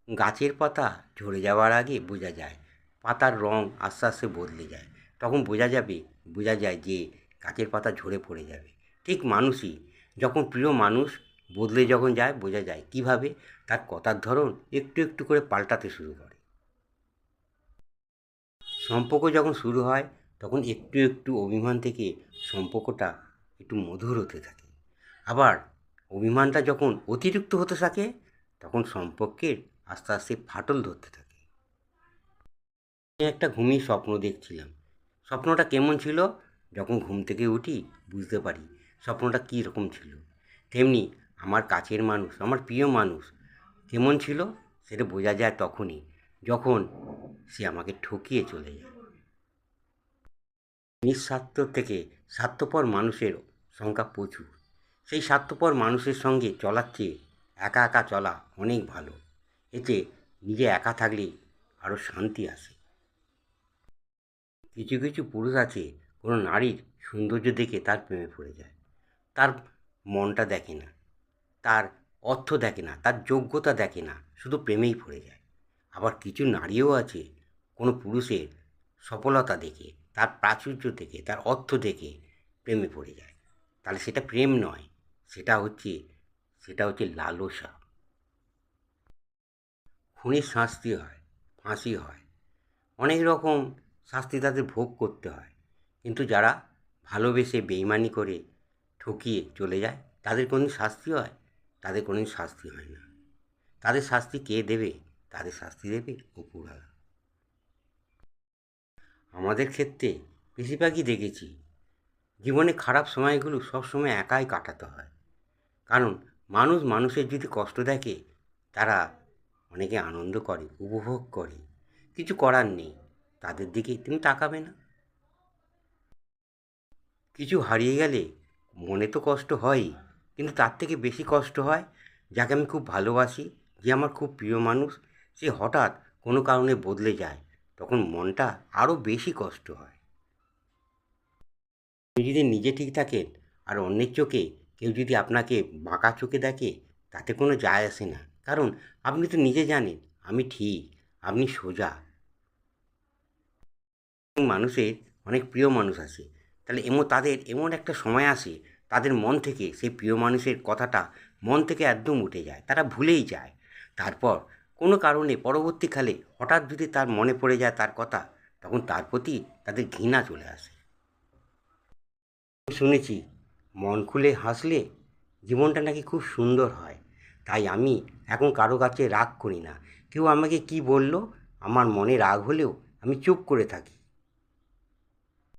গাছের পাতা ঝরে যাওয়ার আগে বোঝা যায়, পাতার রং আস্তে আস্তে বদলে যায়। তখন বোঝা যায় যে গাছের পাতা ঝরে পড়ে যাবে। ঠিক মানুষই, যখন প্রিয় মানুষ বদলে যখন যায়, বোঝা যায় কীভাবে তার কথার ধরন একটু একটু করে পাল্টাতে শুরু করে। সম্পর্ক যখন শুরু হয়, তখন একটু একটু অভিমান থেকে সম্পর্কটা একটু মধুর হতে থাকে। আবার অভিমানটা যখন অতিরিক্ত হতে থাকে, তখন সম্পর্কের আস্তে আস্তে ফাটল ধরতে থাকে। আমি একটা ঘুমিয়ে স্বপ্ন দেখছিলাম। স্বপ্নটা কেমন ছিল? যখন ঘুম থেকে উঠি বুঝতে পারি স্বপ্নটা কী রকম ছিল। তেমনি আমার কাছের মানুষ, আমার প্রিয় মানুষ কেমন ছিল সেটা বোঝা যায় তখনই, যখন সে আমাকে ঠকিয়ে চলে যায়। নিঃস্বার্থ থেকে স্বার্থপর মানুষের সংখ্যা প্রচুর। সেই স্বার্থপর মানুষের সঙ্গে চলার চেয়ে একা একা চলা অনেক ভালো। এতে নিজে একা থাকলে আরও শান্তি আসে। কিছু কিছু পুরুষ আছে, কোনো নারীর সৌন্দর্য দেখে তার প্রেমে পড়ে যায়। তার মনটা দেখে না, তার অর্থ দেখে না, তার যোগ্যতা দেখে না, শুধু প্রেমেই পড়ে যায়। আবার কিছু নারীও আছে, কোনো পুরুষের সফলতা দেখে, তার প্রাচুর্য দেখে, তার অর্থ দেখে প্রেমে পড়ে যায়। তাহলে সেটা প্রেম নয়, সেটা হচ্ছে লালসা। খুনির শাস্তি হয়, ফাঁসি হয়, অনেক রকম শাস্তি তাদের ভোগ করতে হয়। কিন্তু যারা ভালোবেসে বেইমানি করে ঠকিয়ে চলে যায়, তাদের কোনোদিন শাস্তি হয়? তাদের কোনোদিন শাস্তি হয় না। তাদের শাস্তি কে দেবে? তাদের শাস্তি দেবে উপরওয়ালা। আমাদের ক্ষেত্রে বেশিরভাগই দেখেছি, জীবনে খারাপ সময়গুলো সবসময় একাই কাটাতে হয়। কারণ মানুষের যদি কষ্ট দেখে, তারা অনেকে আনন্দ করে, উপভোগ করে। কিছু করার নেই, তাদের দিকে তুমি তাকাবে না। কিছু হারিয়ে গেলে মনে তো কষ্ট হয়ই, কিন্তু তার থেকে বেশি কষ্ট হয় যাকে আমি খুব ভালোবাসি, যে আমার খুব প্রিয় মানুষ, সে হঠাৎ কোনো কারণে বদলে যায়, তখন মনটা আরও বেশি কষ্ট হয়। আপনি যদি নিজে ঠিক থাকেন আর অন্যের চোখে কেউ যদি আপনাকে বাঁকা চোখে দেখে, তাতে কোনো যায় আসে না। কারণ আপনি তো নিজে জানেন আমি ঠিক, আপনি সোজা। মানুষের অনেক প্রিয় মানুষ আছে, তাহলে তাদের এমন একটা সময় আসে, তাদের মন থেকে সেই প্রিয় মানুষের কথাটা মন থেকে একদম উঠে যায়, তারা ভুলেই যায়। তারপর কোনো কারণে পরবর্তীকালে হঠাৎ যদি তার মনে পড়ে যায় তার কথা, তখন তার প্রতি তাদের ঘৃণা চলে আসে। শুনেছি মন খুলে হাসলে জীবনটা নাকি খুব সুন্দর হয়। তাই আমি এখন কারো কাছে রাগ করি না। কেউ আমাকে কী বলল, আমার মনে রাগ হলেও আমি চুপ করে থাকি।